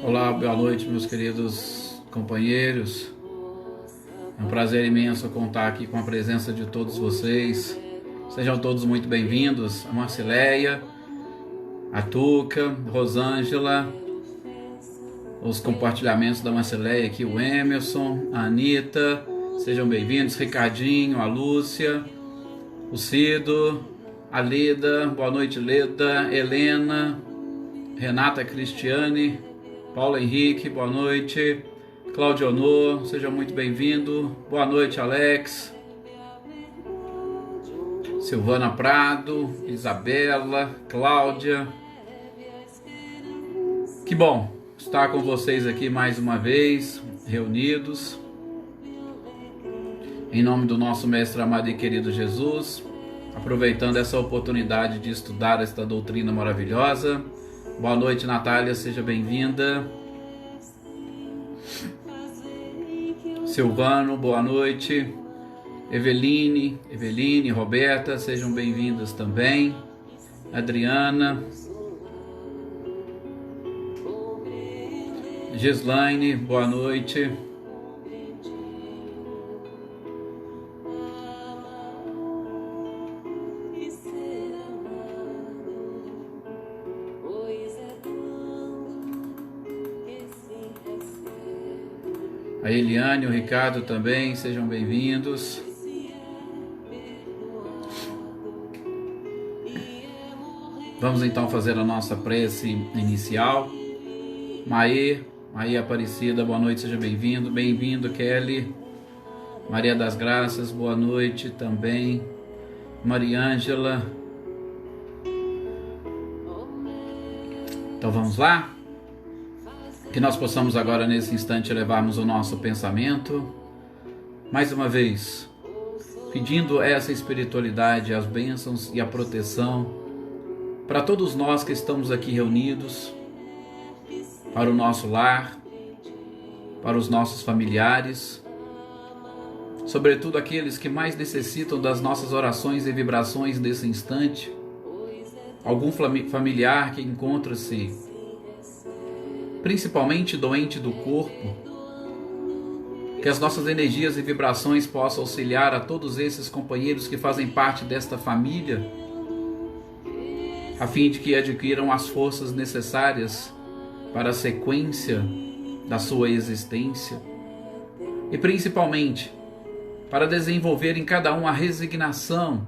Olá, boa noite, meus queridos companheiros. É um prazer imenso contar aqui com a presença de todos vocês. Sejam todos muito bem-vindos. A Marcileia, a Tuca, Rosângela, os compartilhamentos da Marcileia aqui, o Emerson, a Anitta, sejam bem-vindos. Ricardinho, a Lúcia, o Cido, a Leda, boa noite, Leda, Helena, Renata Cristiane, Paulo Henrique, boa noite. Cláudio Honor, seja muito bem-vindo. Boa noite, Alex. Silvana Prado, Isabela, Cláudia. Que bom estar com vocês aqui mais uma vez, reunidos. Em nome do nosso mestre amado e querido Jesus, aproveitando essa oportunidade de estudar esta doutrina maravilhosa. Boa noite, Natália, seja bem-vinda. Silvano, boa noite. Eveline, Roberta, sejam bem-vindas também. Adriana. Gislaine, boa noite. A Eliane, o Ricardo também, sejam bem-vindos. Vamos então fazer a nossa prece inicial. Maí Aparecida, boa noite, seja bem-vindo. Bem-vindo, Kelly. Maria das Graças, boa noite também. Mariângela. Então vamos lá? Que nós possamos agora nesse instante elevarmos o nosso pensamento, mais uma vez, pedindo essa espiritualidade, as bênçãos e a proteção para todos nós que estamos aqui reunidos, para o nosso lar, para os nossos familiares, sobretudo aqueles que mais necessitam das nossas orações e vibrações nesse instante, algum familiar que encontra-se principalmente doente do corpo, que as nossas energias e vibrações possam auxiliar a todos esses companheiros que fazem parte desta família, a fim de que adquiram as forças necessárias para a sequência da sua existência e principalmente para desenvolver em cada um a resignação,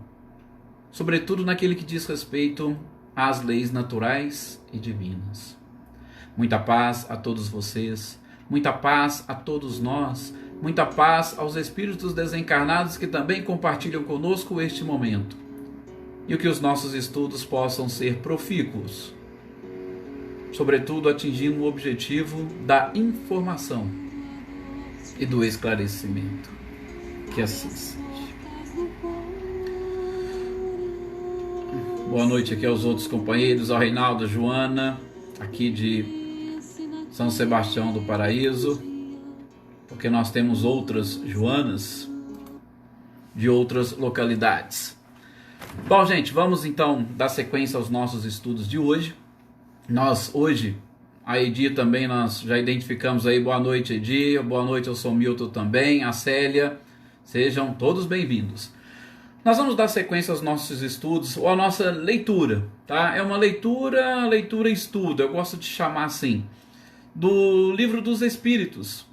sobretudo naquele que diz respeito às leis naturais e divinas. Muita paz a todos vocês, muita paz a todos nós, muita paz aos espíritos desencarnados que também compartilham conosco este momento. E que os nossos estudos possam ser profícuos, sobretudo atingindo o objetivo da informação e do esclarecimento. Que assim seja. Boa noite aqui aos outros companheiros, ao Reinaldo, Joana, aqui de São Sebastião do Paraíso, porque nós temos outras Joanas de outras localidades. Bom, gente, vamos então dar sequência aos nossos estudos de hoje. Nós hoje, a Edi também, nós já identificamos aí, boa noite Edi, boa noite ao São Milton também, a Célia, sejam todos bem-vindos. Nós vamos dar sequência aos nossos estudos, ou à nossa leitura, tá? É uma leitura-estudo, eu gosto de chamar assim, do Livro dos Espíritos,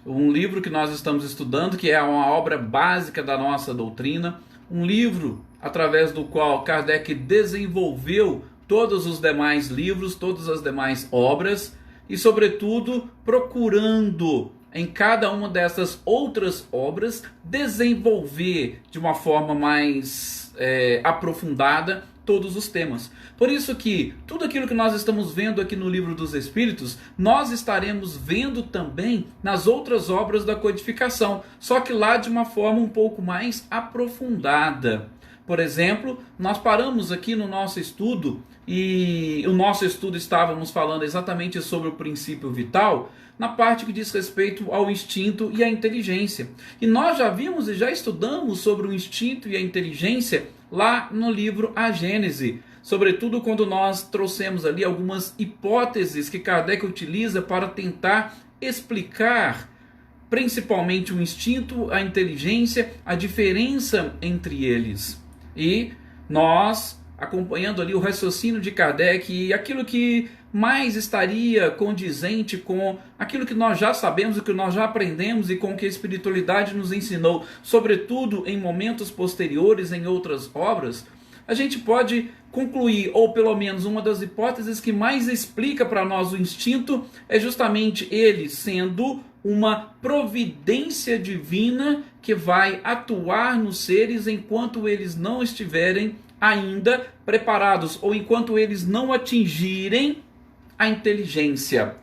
um livro que nós estamos estudando, que é uma obra básica da nossa doutrina, um livro através do qual Kardec desenvolveu todos os demais livros, todas as demais obras, e sobretudo procurando em cada uma dessas outras obras desenvolver de uma forma mais aprofundada todos os temas. Por isso que tudo aquilo que nós estamos vendo aqui no Livro dos Espíritos, nós estaremos vendo também nas outras obras da codificação, só que lá de uma forma um pouco mais aprofundada. Por exemplo, nós paramos aqui no nosso estudo, e o nosso estudo estávamos falando exatamente sobre o princípio vital, na parte que diz respeito ao instinto e à inteligência. E nós já vimos e já estudamos sobre o instinto e a inteligência lá no livro A Gênese. sobretudo quando nós trouxemos ali algumas hipóteses que Kardec utiliza para tentar explicar principalmente o instinto, a inteligência, a diferença entre eles. E nós, acompanhando ali o raciocínio de Kardec e aquilo que mais estaria condizente com aquilo que nós já sabemos, o que nós já aprendemos e com o que a espiritualidade nos ensinou, sobretudo em momentos posteriores, em outras obras, a gente pode concluir, ou pelo menos uma das hipóteses que mais explica para nós o instinto, é justamente ele sendo uma providência divina que vai atuar nos seres enquanto eles não estiverem ainda preparados, ou enquanto eles não atingirem a inteligência.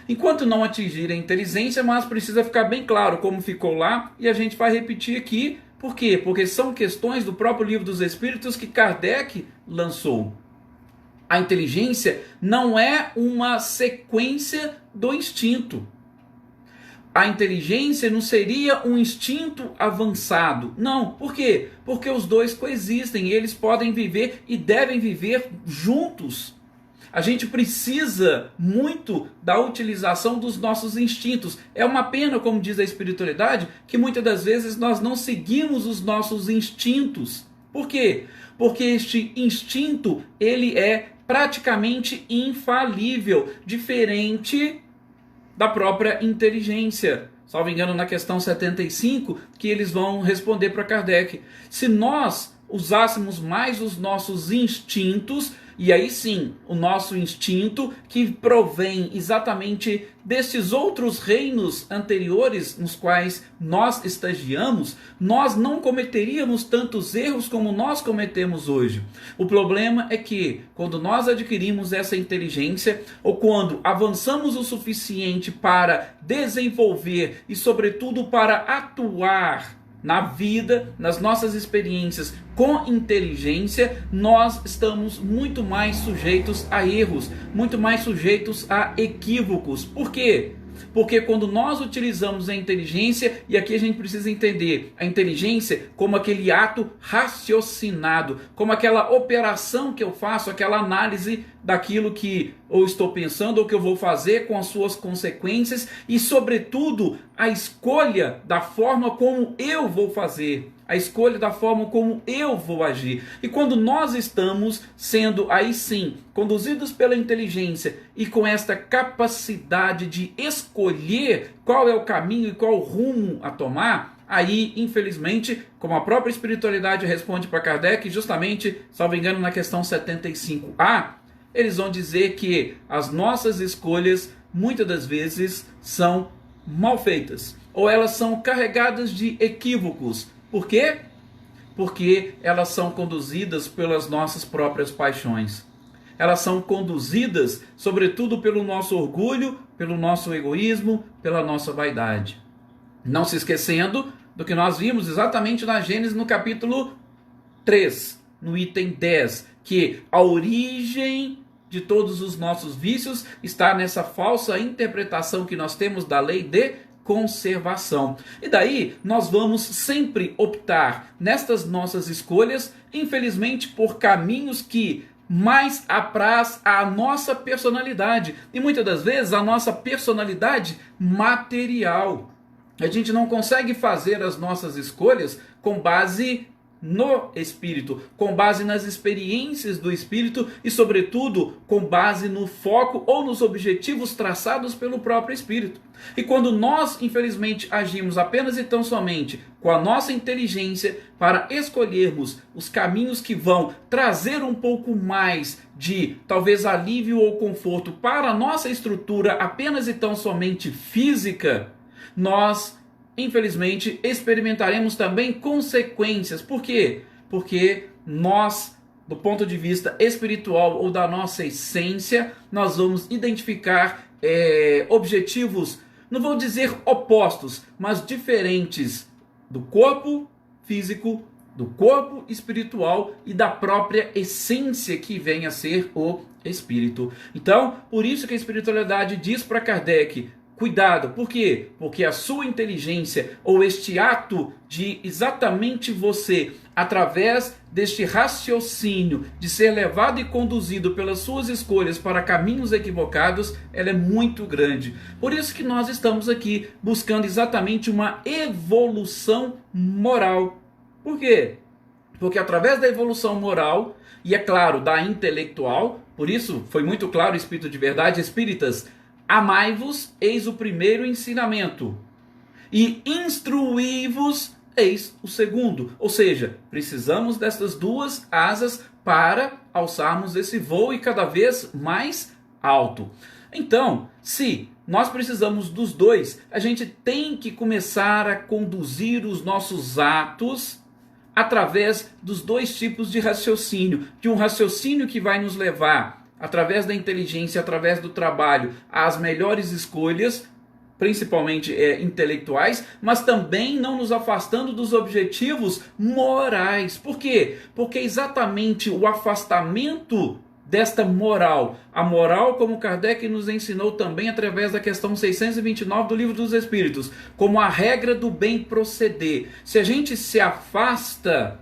Enquanto não atingirem a inteligência, mas precisa ficar bem claro como ficou lá, e a gente vai repetir aqui. Por quê? Porque são questões do próprio Livro dos Espíritos que Kardec lançou. A inteligência não é uma sequência do instinto. A inteligência não seria um instinto avançado. Não. Por quê? Porque os dois coexistem e eles podem viver e devem viver juntos. A gente precisa muito da utilização dos nossos instintos. É uma pena, como diz a espiritualidade, que muitas das vezes nós não seguimos os nossos instintos. Por quê? Porque este instinto, ele é praticamente infalível, diferente da própria inteligência. Salvo engano, na questão 75, que eles vão responder para Kardec. Se nós usássemos mais os nossos instintos, e aí sim, o nosso instinto que provém exatamente desses outros reinos anteriores nos quais nós estagiamos, nós não cometeríamos tantos erros como nós cometemos hoje. O problema é que quando nós adquirimos essa inteligência, ou quando avançamos o suficiente para desenvolver e sobretudo para atuar na vida, nas nossas experiências com inteligência, nós estamos muito mais sujeitos a erros, muito mais sujeitos a equívocos. Por quê? Porque quando nós utilizamos a inteligência, e aqui a gente precisa entender a inteligência como aquele ato raciocinado, como aquela operação que eu faço, aquela análise daquilo que eu estou pensando ou que eu vou fazer com as suas consequências e, sobretudo, a escolha da forma como eu vou fazer, a escolha da forma como eu vou agir. E quando nós estamos sendo, aí sim, conduzidos pela inteligência e com esta capacidade de escolher qual é o caminho e qual o rumo a tomar, aí, infelizmente, como a própria espiritualidade responde para Kardec, justamente, salvo engano, na questão 75A, eles vão dizer que as nossas escolhas, muitas das vezes, são mal feitas, ou elas são carregadas de equívocos. Por quê? Porque elas são conduzidas pelas nossas próprias paixões. Elas são conduzidas, sobretudo, pelo nosso orgulho, pelo nosso egoísmo, pela nossa vaidade. Não se esquecendo do que nós vimos exatamente na Gênesis, no capítulo 3, no item 10, que a origem de todos os nossos vícios está nessa falsa interpretação que nós temos da lei de conservação. E daí nós vamos sempre optar nestas nossas escolhas, infelizmente, por caminhos que mais apraz a nossa personalidade, e muitas das vezes a nossa personalidade material. A gente não consegue fazer as nossas escolhas com base no Espírito, com base nas experiências do Espírito e, sobretudo, com base no foco ou nos objetivos traçados pelo próprio Espírito. E quando nós, infelizmente, agimos apenas e tão somente com a nossa inteligência para escolhermos os caminhos que vão trazer um pouco mais de, talvez, alívio ou conforto para a nossa estrutura apenas e tão somente física, nós, infelizmente, experimentaremos também consequências. Por quê? Porque nós, do ponto de vista espiritual ou da nossa essência, nós vamos identificar objetivos, não vou dizer opostos, mas diferentes do corpo físico, do corpo espiritual e da própria essência que vem a ser o espírito. Então, por isso que a espiritualidade diz para Kardec: cuidado. Por quê? Porque a sua inteligência, ou este ato de exatamente você, através deste raciocínio, de ser levado e conduzido pelas suas escolhas para caminhos equivocados, ela é muito grande. Por isso que nós estamos aqui buscando exatamente uma evolução moral. Por quê? Porque através da evolução moral, e é claro, da intelectual, por isso foi muito claro o Espírito de Verdade, espíritas, amai-vos, eis o primeiro ensinamento, e instruí-vos, eis o segundo. Ou seja, precisamos dessas duas asas para alçarmos esse voo e cada vez mais alto. Então, se nós precisamos dos dois, a gente tem que começar a conduzir os nossos atos através dos dois tipos de raciocínio. De um raciocínio que vai nos levar, através da inteligência, através do trabalho, às melhores escolhas, principalmente intelectuais, mas também não nos afastando dos objetivos morais. Por quê? Porque exatamente o afastamento desta moral, a moral como Kardec nos ensinou também através da questão 629 do Livro dos Espíritos, como a regra do bem proceder. Se a gente se afasta,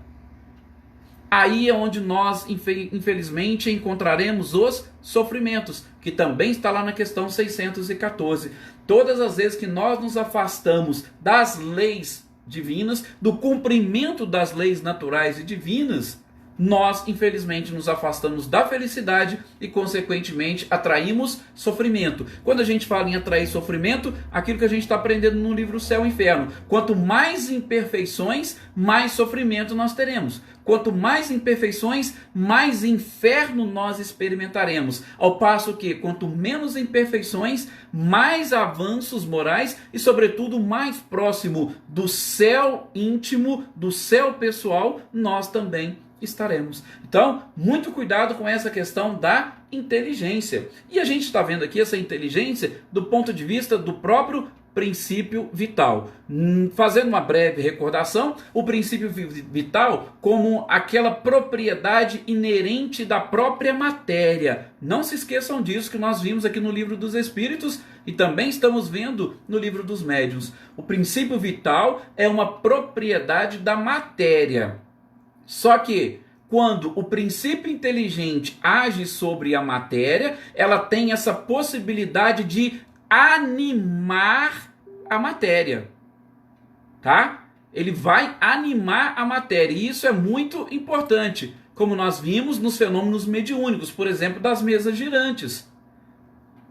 aí é onde nós, infelizmente, encontraremos os sofrimentos, que também está lá na questão 614. Todas as vezes que nós nos afastamos das leis divinas, do cumprimento das leis naturais e divinas, nós, infelizmente, nos afastamos da felicidade e, consequentemente, atraímos sofrimento. Quando a gente fala em atrair sofrimento, aquilo que a gente está aprendendo no livro Céu e Inferno. Quanto mais imperfeições, mais sofrimento nós teremos. Quanto mais imperfeições, mais inferno nós experimentaremos. Ao passo que, quanto menos imperfeições, mais avanços morais e, sobretudo, mais próximo do céu íntimo, do céu pessoal, nós também estaremos. Então, muito cuidado com essa questão da inteligência. E a gente está vendo aqui essa inteligência do ponto de vista do próprio princípio vital. Fazendo uma breve recordação, o princípio vital como aquela propriedade inerente da própria matéria. Não se esqueçam disso que nós vimos aqui no Livro dos Espíritos e também estamos vendo no Livro dos Médiuns. O princípio vital é uma propriedade da matéria. Só que, quando o princípio inteligente age sobre a matéria, ela tem essa possibilidade de animar a matéria. Tá? Ele vai animar a matéria. E isso é muito importante, como nós vimos nos fenômenos mediúnicos, por exemplo, das mesas girantes.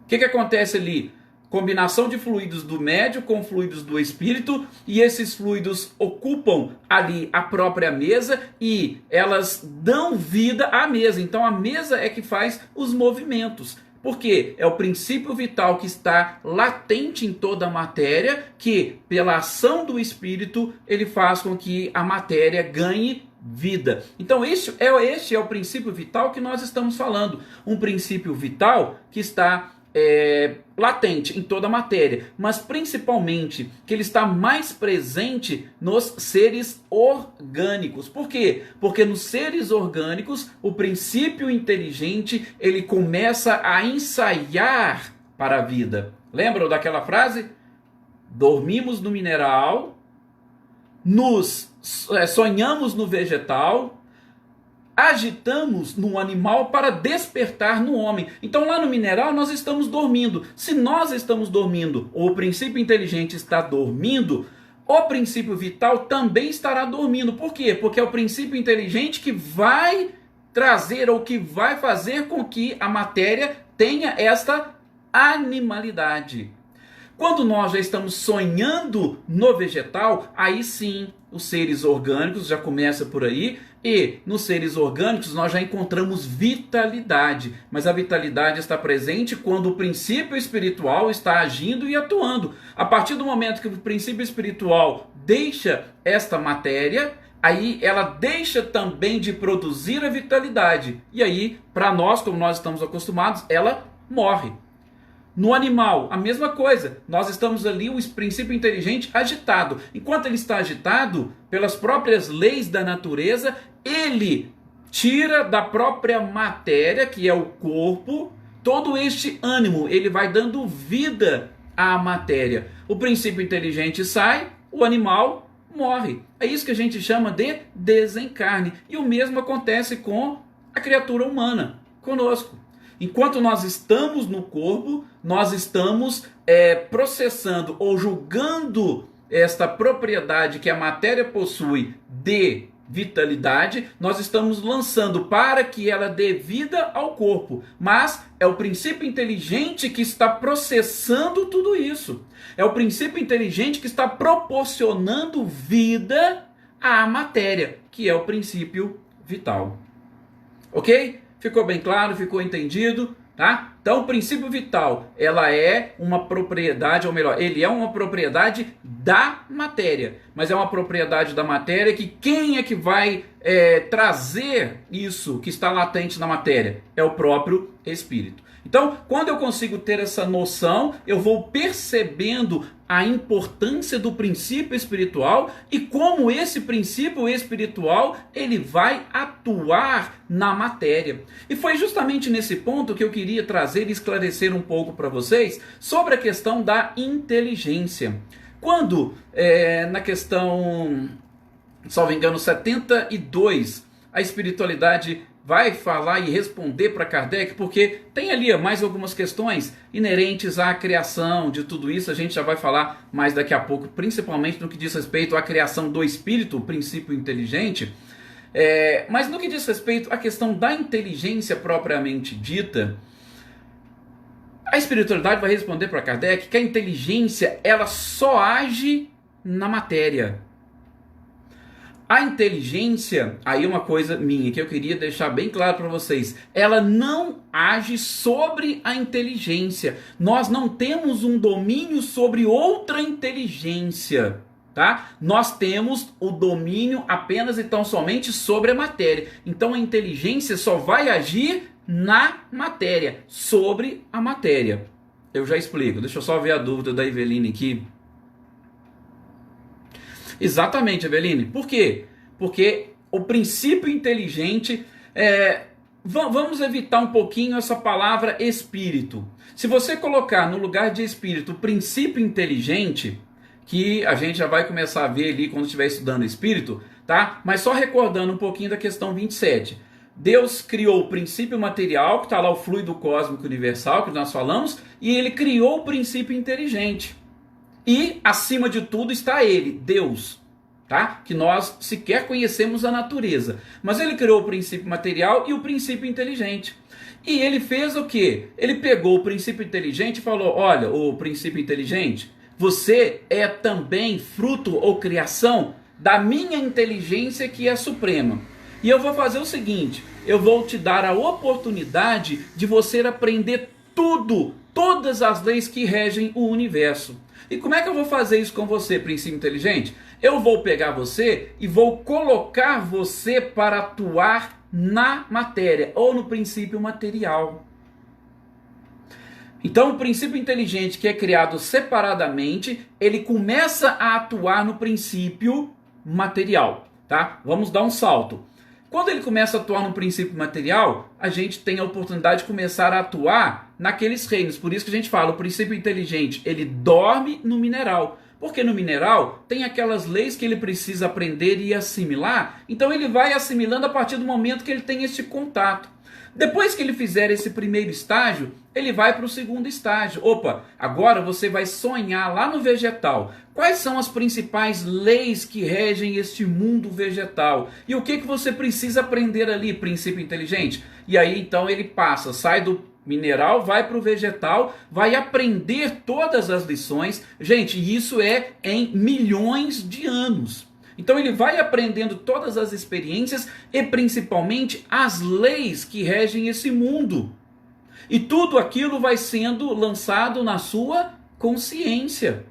O que acontece ali? Combinação de fluidos do médium com fluidos do espírito, e esses fluidos ocupam ali a própria mesa e elas dão vida à mesa. Então a mesa é que faz os movimentos. Porque é o princípio vital que está latente em toda a matéria, que pela ação do espírito ele faz com que a matéria ganhe vida. Então este é o princípio vital que nós estamos falando. Um princípio vital que está latente em toda a matéria, mas principalmente que ele está mais presente nos seres orgânicos. Por quê? Porque nos seres orgânicos o princípio inteligente ele começa a ensaiar para a vida. Lembram daquela frase? Dormimos no mineral, sonhamos no vegetal, agitamos no animal para despertar no homem. Então lá no mineral nós estamos dormindo. Se nós estamos dormindo, ou o princípio inteligente está dormindo, o princípio vital também estará dormindo. Por quê? Porque é o princípio inteligente que vai trazer ou que vai fazer com que a matéria tenha esta animalidade. Quando nós já estamos sonhando no vegetal, aí sim os seres orgânicos já começa por aí, e nos seres orgânicos nós já encontramos vitalidade, mas a vitalidade está presente quando o princípio espiritual está agindo e atuando. A partir do momento que o princípio espiritual deixa esta matéria, aí ela deixa também de produzir a vitalidade, e aí, para nós, como nós estamos acostumados, ela morre. No animal, a mesma coisa. Nós estamos ali, o princípio inteligente agitado. Enquanto ele está agitado, pelas próprias leis da natureza, ele tira da própria matéria, que é o corpo, todo este ânimo. Ele vai dando vida à matéria. O princípio inteligente sai, o animal morre. É isso que a gente chama de desencarne. E o mesmo acontece com a criatura humana, conosco. Enquanto nós estamos no corpo, nós estamos processando ou julgando esta propriedade que a matéria possui de vitalidade, nós estamos lançando para que ela dê vida ao corpo. Mas é o princípio inteligente que está processando tudo isso. É o princípio inteligente que está proporcionando vida à matéria, que é o princípio vital. Ok? Ficou bem claro? Ficou entendido? Tá? Então, o princípio vital, ela é uma propriedade, ou melhor, ele é uma propriedade da matéria. Mas é uma propriedade da matéria que quem é que vai trazer isso que está latente na matéria? É o próprio Espírito. Então, quando eu consigo ter essa noção, eu vou percebendo a importância do princípio espiritual e como esse princípio espiritual ele vai atuar na matéria. E foi justamente nesse ponto que eu queria trazer e esclarecer um pouco para vocês sobre a questão da inteligência. Quando, na questão, salvo engano, 72, a espiritualidade vai falar e responder para Kardec, porque tem ali mais algumas questões inerentes à criação de tudo isso, a gente já vai falar mais daqui a pouco, principalmente no que diz respeito à criação do espírito, o princípio inteligente, mas no que diz respeito à questão da inteligência propriamente dita, a espiritualidade vai responder para Kardec que a inteligência ela só age na matéria. A inteligência, aí uma coisa minha que eu queria deixar bem claro para vocês, ela não age sobre a inteligência. Nós não temos um domínio sobre outra inteligência, tá? Nós temos o domínio apenas e tão somente sobre a matéria. Então a inteligência só vai agir na matéria, sobre a matéria. Eu já explico, deixa eu só ver a dúvida da Eveline aqui. Exatamente, Eveline. Por quê? Porque o princípio inteligente... vamos evitar um pouquinho essa palavra espírito. Se você colocar no lugar de espírito o princípio inteligente, que a gente já vai começar a ver ali quando estiver estudando espírito, tá? Mas só recordando um pouquinho da questão 27. Deus criou o princípio material, que está lá o fluido cósmico universal, que nós falamos, e ele criou o princípio inteligente. E, acima de tudo, está ele, Deus, tá? Que nós sequer conhecemos a natureza. Mas ele criou o princípio material e o princípio inteligente. E ele fez o quê? Ele pegou o princípio inteligente e falou, olha, o princípio inteligente, você é também fruto ou criação da minha inteligência que é suprema. E eu vou fazer o seguinte, eu vou te dar a oportunidade de você aprender tudo, todas as leis que regem o universo. E como é que eu vou fazer isso com você, princípio inteligente? Eu vou pegar você e vou colocar você para atuar na matéria, ou no princípio material. Então, o princípio inteligente que é criado separadamente, ele começa a atuar no princípio material, tá? Vamos dar um salto. Quando ele começa a atuar no princípio material, a gente tem a oportunidade de começar a atuar naqueles reinos. Por isso que a gente fala, o princípio inteligente, ele dorme no mineral. Porque no mineral tem aquelas leis que ele precisa aprender e assimilar. Então ele vai assimilando a partir do momento que ele tem esse contato. Depois que ele fizer esse primeiro estágio, ele vai para o segundo estágio. Opa, agora você vai sonhar lá no vegetal. Quais são as principais leis que regem este mundo vegetal? E o que você precisa aprender ali, princípio inteligente? E aí então ele passa, sai do mineral, vai para o vegetal, vai aprender todas as lições. Gente, isso é em milhões de anos. Então ele vai aprendendo todas as experiências e principalmente as leis que regem esse mundo. E tudo aquilo vai sendo lançado na sua consciência.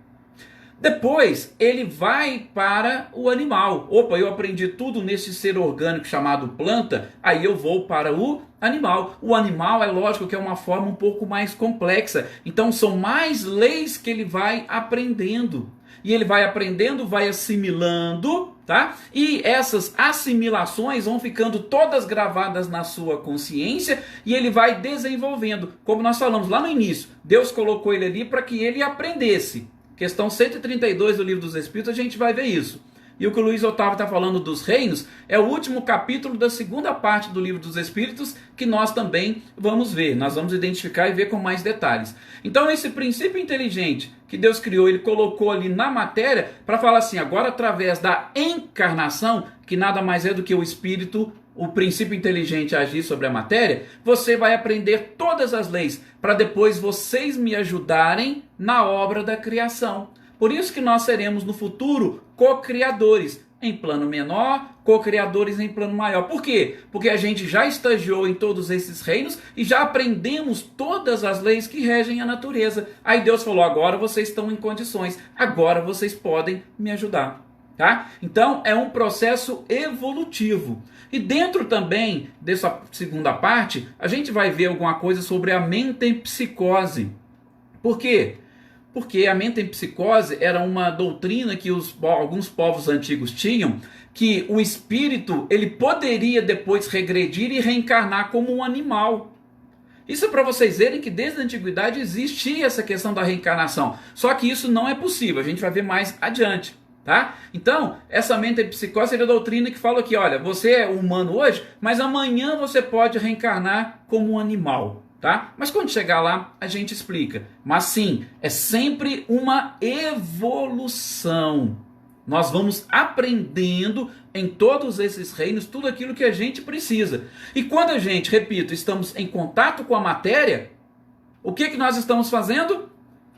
Depois ele vai para o animal. Opa, eu aprendi tudo nesse ser orgânico chamado planta, aí eu vou para o animal. O animal é lógico que é uma forma um pouco mais complexa. Então são mais leis que ele vai aprendendo. E ele vai aprendendo, vai assimilando, tá? E essas assimilações vão ficando todas gravadas na sua consciência e ele vai desenvolvendo. Como nós falamos lá no início, Deus colocou ele ali para que ele aprendesse. Questão 132 do Livro dos Espíritos, a gente vai ver isso. E o que o Luiz Otávio está falando dos reinos é o último capítulo da segunda parte do Livro dos Espíritos, que nós também vamos ver. Nós vamos identificar e ver com mais detalhes. Então esse princípio inteligente que Deus criou, ele colocou ali na matéria para falar assim, agora através da encarnação, que nada mais é do que o espírito, o princípio inteligente agir sobre a matéria, você vai aprender todas as leis para depois vocês me ajudarem na obra da criação. Por isso que nós seremos no futuro co-criadores em plano menor, co-criadores em plano maior. Por quê? Porque a gente já estagiou em todos esses reinos e já aprendemos todas as leis que regem a natureza. Aí Deus falou, agora vocês estão em condições, agora vocês podem me ajudar. Tá? Então é um processo evolutivo. E dentro também dessa segunda parte, a gente vai ver alguma coisa sobre a mentempsicose. Por quê? Porque a mentempsicose era uma doutrina que alguns povos antigos tinham, que o espírito ele poderia depois regredir e reencarnar como um animal. Isso é para vocês verem que desde a antiguidade existia essa questão da reencarnação. Só que isso não é possível, a gente vai ver mais adiante. Tá? Então, essa mentempsicose é a doutrina que fala que, olha, você é humano hoje, mas amanhã você pode reencarnar como um animal. Tá? Mas quando chegar lá, a gente explica. Mas sim, é sempre uma evolução. Nós vamos aprendendo em todos esses reinos tudo aquilo que a gente precisa. E quando a gente, repito, estamos em contato com a matéria, o que nós estamos fazendo?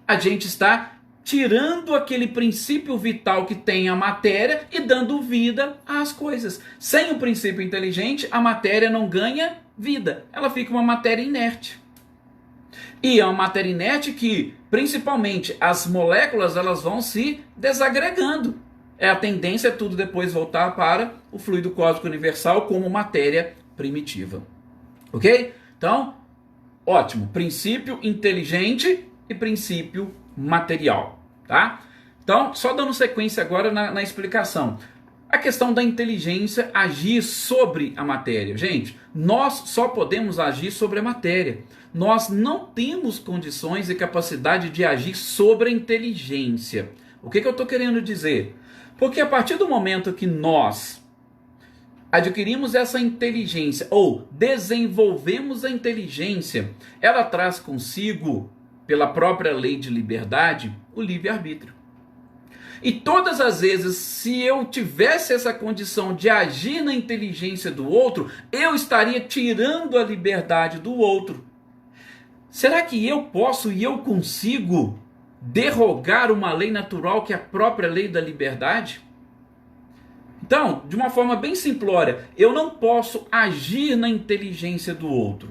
A gente está tirando aquele princípio vital que tem a matéria e dando vida às coisas. Sem o princípio inteligente, a matéria não ganha vida. Ela fica uma matéria inerte. E é uma matéria inerte que, principalmente, as moléculas elas vão se desagregando. A tendência é tudo depois voltar para o fluido cósmico universal como matéria primitiva. Ok? Então, ótimo. Princípio inteligente e princípio material. Tá? Então, só dando sequência agora na explicação. A questão da inteligência agir sobre a matéria. Gente, nós só podemos agir sobre a matéria. Nós não temos condições e capacidade de agir sobre a inteligência. O que eu estou querendo dizer? Porque a partir do momento que nós adquirimos essa inteligência ou desenvolvemos a inteligência, ela traz consigo, pela própria lei de liberdade, o livre-arbítrio. E todas as vezes, se eu tivesse essa condição de agir na inteligência do outro, eu estaria tirando a liberdade do outro. Será que eu posso e eu consigo derrogar uma lei natural que é a própria lei da liberdade? Então, de uma forma bem simplória, eu não posso agir na inteligência do outro.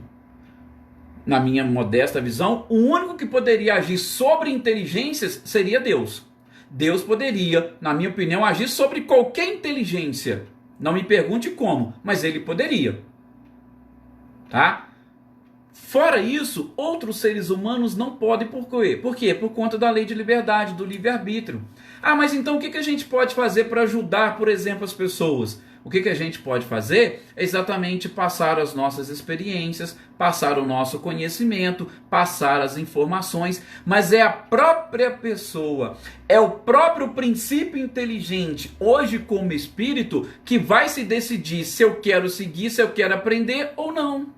Na minha modesta visão, o único que poderia agir sobre inteligências seria Deus. Deus poderia, na minha opinião, agir sobre qualquer inteligência. Não me pergunte como, mas ele poderia. Tá? Fora isso, outros seres humanos não podem. Por quê? Por quê? Por conta da lei de liberdade, do livre-arbítrio. Ah, mas então o que a gente pode fazer para ajudar, por exemplo, as pessoas? O que a gente pode fazer é exatamente passar as nossas experiências, passar o nosso conhecimento, passar as informações, mas é a própria pessoa, é o próprio princípio inteligente, hoje como espírito, que vai se decidir se eu quero seguir, se eu quero aprender ou não.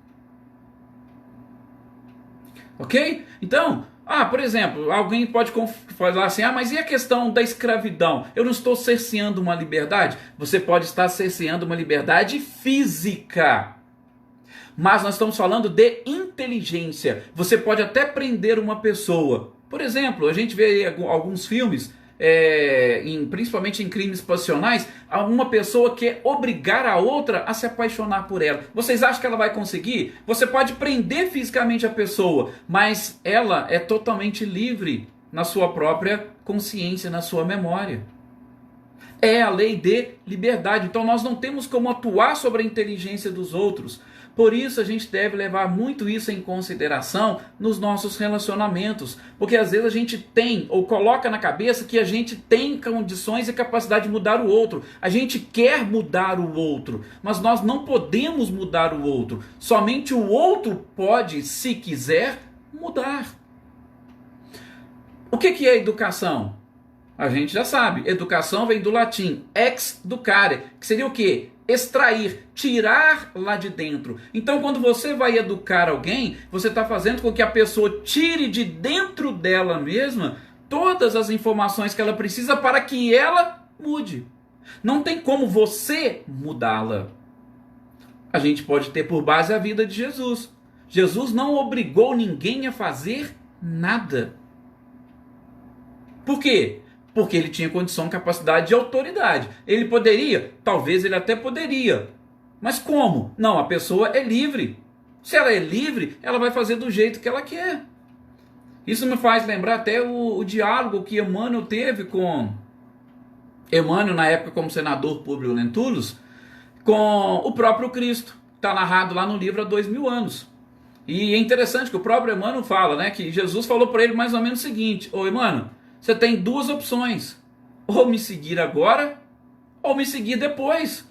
Ok? Então, por exemplo, alguém pode falar assim, mas e a questão da escravidão? Eu não estou cerceando uma liberdade? Você pode estar cerceando uma liberdade física. Mas nós estamos falando de inteligência. Você pode até prender uma pessoa. Por exemplo, a gente vê alguns filmes, principalmente em crimes passionais, uma pessoa quer obrigar a outra a se apaixonar por ela. Vocês acham que ela vai conseguir? Você pode prender fisicamente a pessoa, mas ela é totalmente livre na sua própria consciência, na sua memória. É a lei de liberdade. Então nós não temos como atuar sobre a inteligência dos outros. Por isso a gente deve levar muito isso em consideração nos nossos relacionamentos, porque às vezes a gente tem ou coloca na cabeça que a gente tem condições e capacidade de mudar o outro. A gente quer mudar o outro, mas nós não podemos mudar o outro. Somente o outro pode, se quiser, mudar. O que é educação? A gente já sabe. Educação vem do latim ex-ducare, que seria o quê? Extrair, tirar lá de dentro. Então, quando você vai educar alguém, você está fazendo com que a pessoa tire de dentro dela mesma todas as informações que ela precisa para que ela mude. Não tem como você mudá-la. A gente pode ter por base a vida de Jesus. Jesus não obrigou ninguém a fazer nada. Por quê? Porque ele tinha condição, capacidade e autoridade. Ele poderia? Talvez ele até poderia. Mas como? Não, a pessoa é livre. Se ela é livre, ela vai fazer do jeito que ela quer. Isso me faz lembrar até o diálogo que Emmanuel teve com... Emmanuel, na época como senador Públio Lentulus, com o próprio Cristo. Está narrado lá no livro há 2000 anos. E é interessante que o próprio Emmanuel fala, né, que Jesus falou para ele mais ou menos o seguinte: ô Emmanuel, você tem duas opções, ou me seguir agora, ou me seguir depois.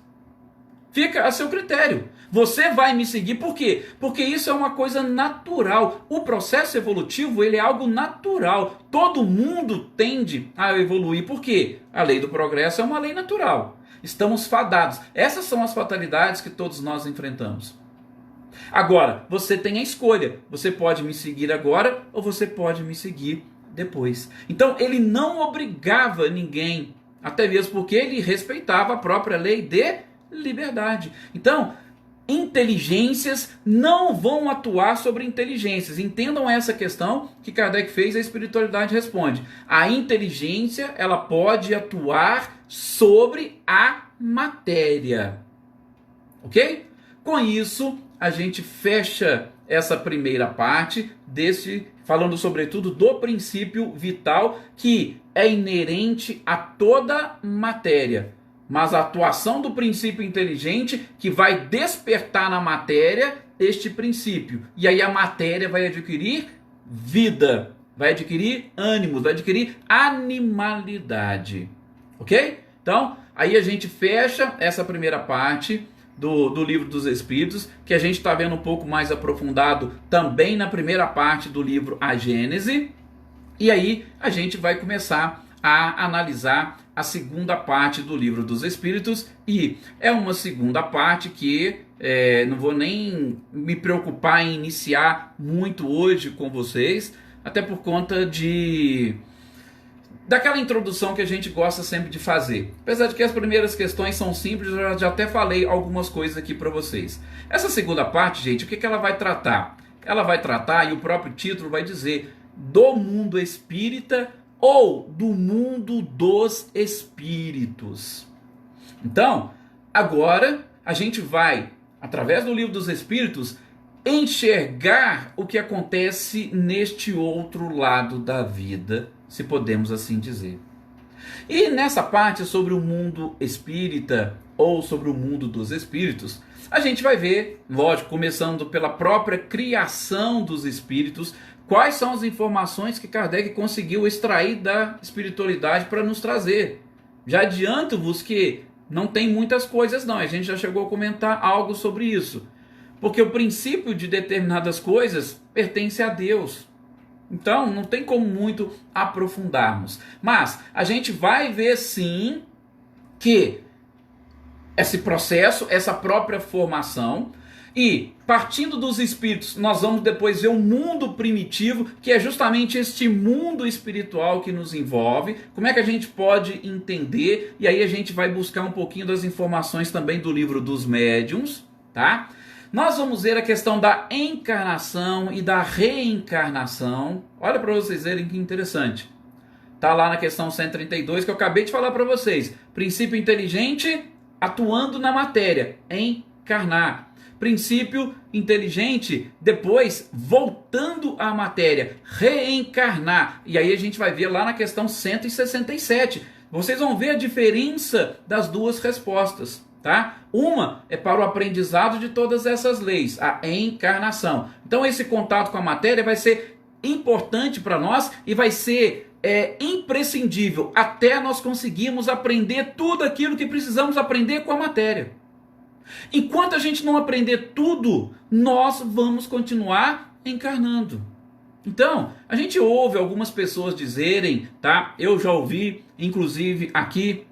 Fica a seu critério. Você vai me seguir por quê? Porque isso é uma coisa natural. O processo evolutivo, ele é algo natural. Todo mundo tende a evoluir. Por quê? A lei do progresso é uma lei natural. Estamos fadados. Essas são as fatalidades que todos nós enfrentamos. Agora, você tem a escolha. Você pode me seguir agora, ou você pode me seguir depois. Então ele não obrigava ninguém, até mesmo porque ele respeitava a própria lei de liberdade. Então, inteligências não vão atuar sobre inteligências. Entendam essa questão que Kardec fez, a espiritualidade responde. A inteligência, ela pode atuar sobre a matéria. Ok? Com isso, a gente fecha essa primeira parte falando sobretudo do princípio vital que é inerente a toda matéria, mas a atuação do princípio inteligente que vai despertar na matéria este princípio. E aí a matéria vai adquirir vida, vai adquirir ânimos, vai adquirir animalidade. Ok? Então, aí a gente fecha essa primeira parte do Livro dos Espíritos, que a gente está vendo um pouco mais aprofundado também na primeira parte do livro A Gênese. E aí a gente vai começar a analisar a segunda parte do Livro dos Espíritos. E é uma segunda parte que não vou nem me preocupar em iniciar muito hoje com vocês, até por conta daquela introdução que a gente gosta sempre de fazer. Apesar de que as primeiras questões são simples, eu já até falei algumas coisas aqui para vocês. Essa segunda parte, gente, o que ela vai tratar? Ela vai tratar, e o próprio título vai dizer, do mundo espírita ou do mundo dos espíritos. Então, agora a gente vai, através do Livro dos Espíritos, enxergar o que acontece neste outro lado da vida, se podemos assim dizer. E nessa parte sobre o mundo espírita ou sobre o mundo dos espíritos, a gente vai ver, lógico, começando pela própria criação dos espíritos, quais são as informações que Kardec conseguiu extrair da espiritualidade para nos trazer. Já adianto-vos que não tem muitas coisas não, a gente já chegou a comentar algo sobre isso. Porque o princípio de determinadas coisas pertence a Deus. Então, não tem como muito aprofundarmos. Mas a gente vai ver sim que esse processo, essa própria formação, e partindo dos espíritos, nós vamos depois ver o mundo primitivo, que é justamente este mundo espiritual que nos envolve. Como é que a gente pode entender? E aí a gente vai buscar um pouquinho das informações também do livro dos médiuns, tá? Nós vamos ver a questão da encarnação e da reencarnação. Olha para vocês verem que interessante. Está lá na questão 132 que eu acabei de falar para vocês. Princípio inteligente atuando na matéria, encarnar. Princípio inteligente depois voltando à matéria, reencarnar. E aí a gente vai ver lá na questão 167. Vocês vão ver a diferença das duas respostas. tá? Uma é para o aprendizado de todas essas leis, a encarnação. Então esse contato com a matéria vai ser importante para nós e vai ser imprescindível até nós conseguirmos aprender tudo aquilo que precisamos aprender com a matéria. Enquanto a gente não aprender tudo, nós vamos continuar encarnando. Então, a gente ouve algumas pessoas dizerem, tá? Eu já ouvi, inclusive aqui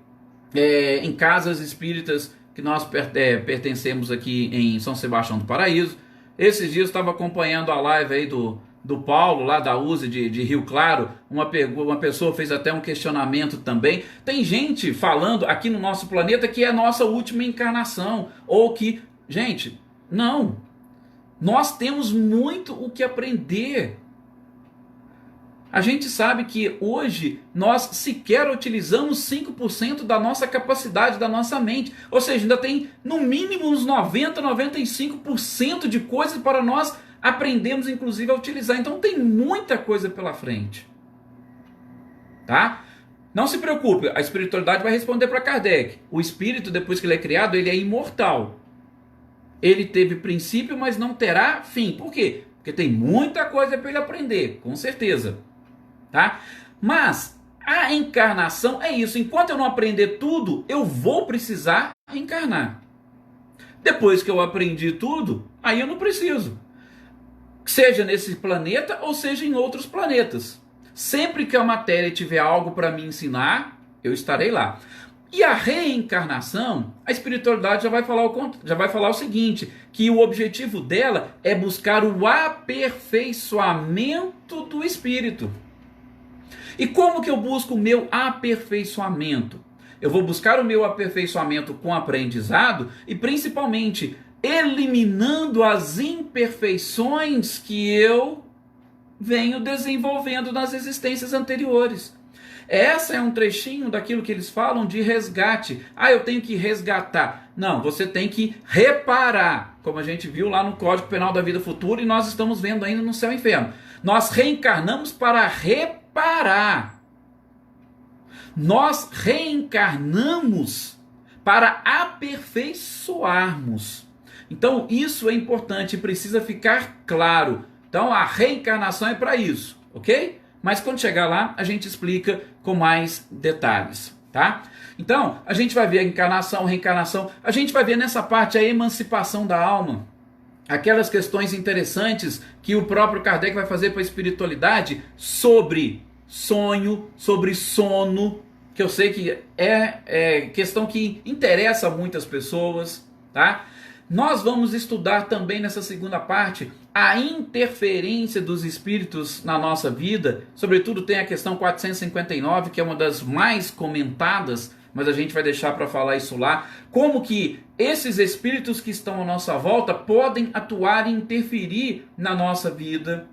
em casas espíritas que nós pertencemos aqui em São Sebastião do Paraíso. Esses dias eu estava acompanhando a live aí do Paulo, lá da USE de Rio Claro. Uma pessoa fez até um questionamento também. Tem gente falando aqui no nosso planeta que é a nossa última encarnação, ou que, gente, não. Nós temos muito o que aprender. A gente sabe que hoje nós sequer utilizamos 5% da nossa capacidade, da nossa mente. Ou seja, ainda tem no mínimo uns 90, 95% de coisas para nós aprendermos inclusive a utilizar. Então tem muita coisa pela frente. Tá? Não se preocupe, a espiritualidade vai responder para Kardec. O espírito, depois que ele é criado, ele é imortal. Ele teve princípio, mas não terá fim. Por quê? Porque tem muita coisa para ele aprender, com certeza. Tá? Mas a encarnação é isso. Enquanto eu não aprender tudo, eu vou precisar reencarnar. Depois que eu aprendi tudo, aí eu não preciso. Seja nesse planeta ou seja em outros planetas. Sempre que a matéria tiver algo para me ensinar, eu estarei lá. E a reencarnação, a espiritualidade já vai falar o seguinte, que o objetivo dela é buscar o aperfeiçoamento do espírito. E como que eu busco o meu aperfeiçoamento? Eu vou buscar o meu aperfeiçoamento com aprendizado e principalmente eliminando as imperfeições que eu venho desenvolvendo nas existências anteriores. Essa é um trechinho daquilo que eles falam de resgate. Ah, eu tenho que resgatar. Não, você tem que reparar, como a gente viu lá no Código Penal da Vida Futura e nós estamos vendo ainda no Céu e Inferno. Nós reencarnamos para reparar. Nós reencarnamos para aperfeiçoarmos. Então isso é importante e precisa ficar claro. Então a reencarnação é para isso, ok? Mas quando chegar lá, a gente explica com mais detalhes, tá? Então, a gente vai ver a encarnação, reencarnação, a gente vai ver nessa parte a emancipação da alma. Aquelas questões interessantes que o próprio Kardec vai fazer para a espiritualidade sobre sonho, sobre sono, que eu sei que é questão que interessa a muitas pessoas, tá? Nós vamos estudar também nessa segunda parte a interferência dos espíritos na nossa vida. Sobretudo tem a questão 459, que é uma das mais comentadas, mas a gente vai deixar para falar isso lá. Como que esses espíritos que estão à nossa volta podem atuar e interferir na nossa vida,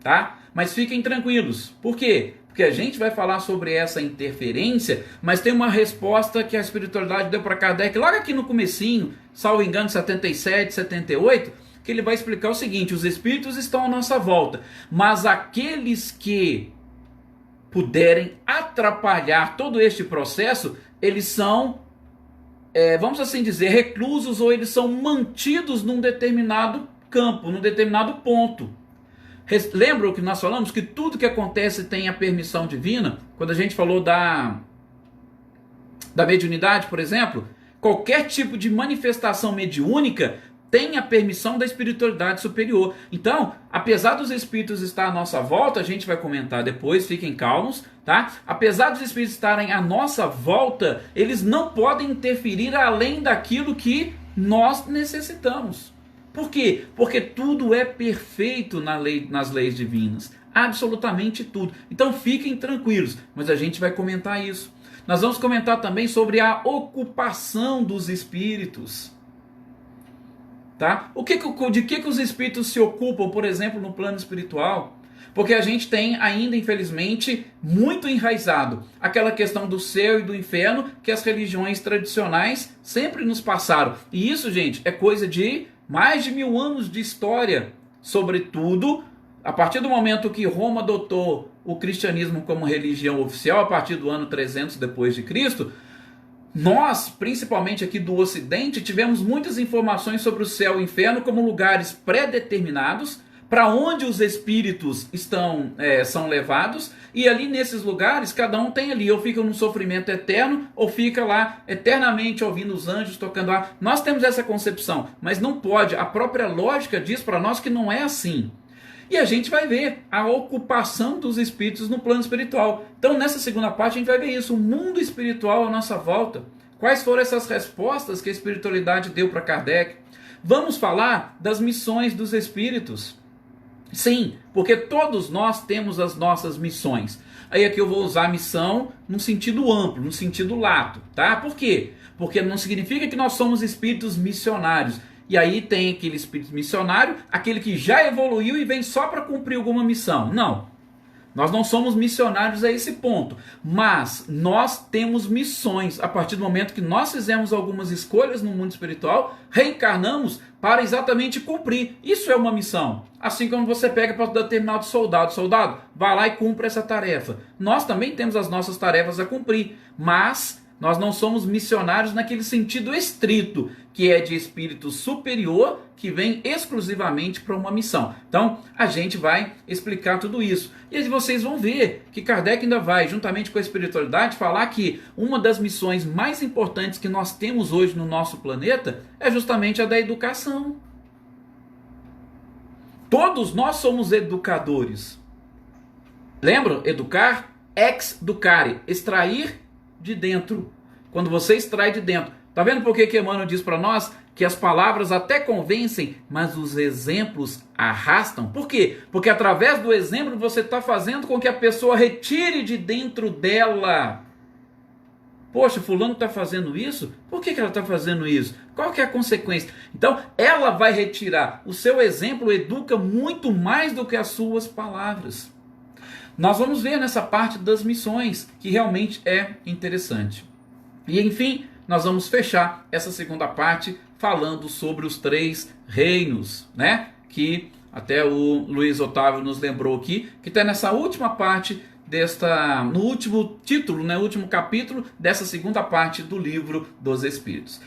tá? Mas fiquem tranquilos. Por quê? Porque a gente vai falar sobre essa interferência, mas tem uma resposta que a espiritualidade deu para Kardec logo aqui no comecinho, salvo engano, 77, 78, que ele vai explicar o seguinte: os espíritos estão à nossa volta, mas aqueles que puderem atrapalhar todo este processo, eles são, vamos assim dizer, reclusos, ou eles são mantidos num determinado campo, num determinado ponto. Lembram que nós falamos que tudo que acontece tem a permissão divina? Quando a gente falou da mediunidade, por exemplo, qualquer tipo de manifestação mediúnica tem a permissão da espiritualidade superior. Então, apesar dos espíritos estar à nossa volta, a gente vai comentar depois, fiquem calmos, tá? Apesar dos espíritos estarem à nossa volta, eles não podem interferir além daquilo que nós necessitamos. Por quê? Porque tudo é perfeito nas leis divinas. Absolutamente tudo. Então fiquem tranquilos, mas a gente vai comentar isso. Nós vamos comentar também sobre a ocupação dos espíritos. Tá? De que os espíritos se ocupam, por exemplo, no plano espiritual? Porque a gente tem ainda, infelizmente, muito enraizado aquela questão do céu e do inferno que as religiões tradicionais sempre nos passaram. E isso, gente, é coisa de mais de 1000 anos de história. Sobretudo, a partir do momento que Roma adotou o cristianismo como religião oficial, a partir do ano 300 depois de Cristo, Nós, principalmente aqui do Ocidente, tivemos muitas informações sobre o céu e o inferno como lugares pré-determinados, para onde os espíritos são levados, e ali nesses lugares, cada um tem ali, ou fica num sofrimento eterno, ou fica lá eternamente ouvindo os anjos tocando lá. Nós temos essa concepção, mas não pode, a própria lógica diz para nós que não é assim. E a gente vai ver a ocupação dos espíritos no plano espiritual. Então nessa segunda parte a gente vai ver isso, o mundo espiritual à nossa volta. Quais foram essas respostas que a espiritualidade deu para Kardec? Vamos falar das missões dos espíritos. Sim, porque todos nós temos as nossas missões. Aí aqui eu vou usar missão num sentido amplo, num sentido lato, tá? Por quê? Porque não significa que nós somos espíritos missionários. E aí tem aquele espírito missionário, aquele que já evoluiu e vem só para cumprir alguma missão. Não. Nós não somos missionários a esse ponto, mas nós temos missões. A partir do momento que nós fizemos algumas escolhas no mundo espiritual, reencarnamos para exatamente cumprir. Isso é uma missão. Assim como você pega para o determinado soldado. Soldado, vai lá e cumpre essa tarefa. Nós também temos as nossas tarefas a cumprir, mas nós não somos missionários naquele sentido estrito, que é de espírito superior, que vem exclusivamente para uma missão. Então, a gente vai explicar tudo isso. E aí vocês vão ver que Kardec ainda vai, juntamente com a espiritualidade, falar que uma das missões mais importantes que nós temos hoje no nosso planeta é justamente a da educação. Todos nós somos educadores. Lembram? Educar, ex ducare, extrair de dentro. Quando você extrai de dentro. Tá vendo por que Emmanuel diz para nós que as palavras até convencem, mas os exemplos arrastam? Por quê? Porque através do exemplo você está fazendo com que a pessoa retire de dentro dela. Poxa, fulano está fazendo isso? Por que ela está fazendo isso? Qual que é a consequência? Então, ela vai retirar. O seu exemplo educa muito mais do que as suas palavras. Nós vamos ver nessa parte das missões, que realmente é interessante. E enfim, nós vamos fechar essa segunda parte falando sobre os 3 reinos, né? Que até o Luiz Otávio nos lembrou aqui, que está nessa última parte no último título, né? Último capítulo dessa segunda parte do Livro dos Espíritos.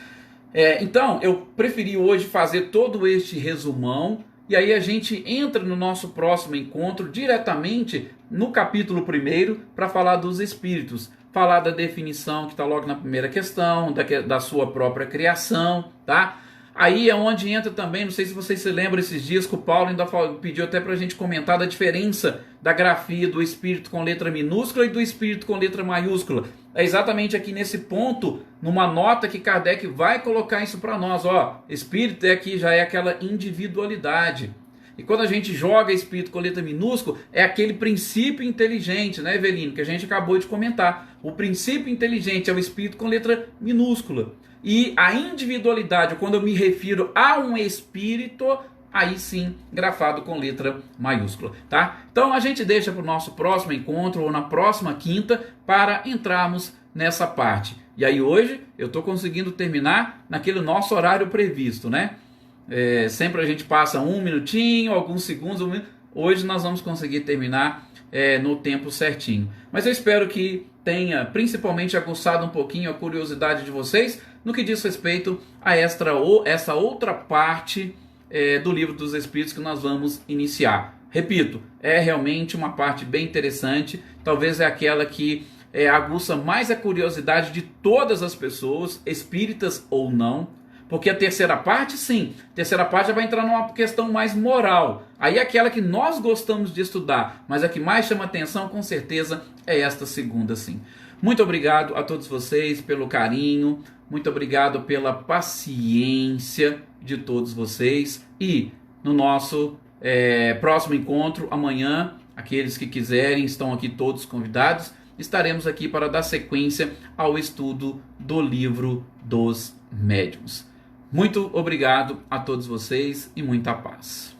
Então, eu preferi hoje fazer todo este resumão. E aí a gente entra no nosso próximo encontro diretamente no capítulo 1 para falar dos espíritos. Falar da definição que está logo na primeira questão, da sua própria criação, tá? Aí é onde entra também, não sei se vocês se lembram esses dias que o Paulo ainda pediu até para a gente comentar da diferença da grafia do espírito com letra minúscula e do espírito com letra maiúscula. É exatamente aqui nesse ponto, numa nota que Kardec vai colocar isso para nós. Ó, espírito aqui já é aquela individualidade. E quando a gente joga espírito com letra minúscula, é aquele princípio inteligente, né, Evelino, que a gente acabou de comentar. O princípio inteligente é o espírito com letra minúscula. E a individualidade, quando eu me refiro a um espírito, aí sim, grafado com letra maiúscula, tá? Então a gente deixa para o nosso próximo encontro, ou na próxima quinta, para entrarmos nessa parte. E aí hoje eu estou conseguindo terminar naquele nosso horário previsto, né? Sempre a gente passa um minutinho, alguns segundos, hoje nós vamos conseguir terminar no tempo certinho. Mas eu espero que tenha principalmente aguçado um pouquinho a curiosidade de vocês no que diz respeito a essa outra parte do Livro dos Espíritos que nós vamos iniciar. Repito, é realmente uma parte bem interessante, talvez é aquela que aguça mais a curiosidade de todas as pessoas, espíritas ou não. Porque a terceira parte, sim, a terceira parte já vai entrar numa questão mais moral. Aí é aquela que nós gostamos de estudar, mas a que mais chama atenção, com certeza, é esta segunda, sim. Muito obrigado a todos vocês pelo carinho, muito obrigado pela paciência de todos vocês. E no nosso próximo encontro, amanhã, aqueles que quiserem, estão aqui todos convidados, estaremos aqui para dar sequência ao estudo do Livro dos Médiuns. Muito obrigado a todos vocês e muita paz.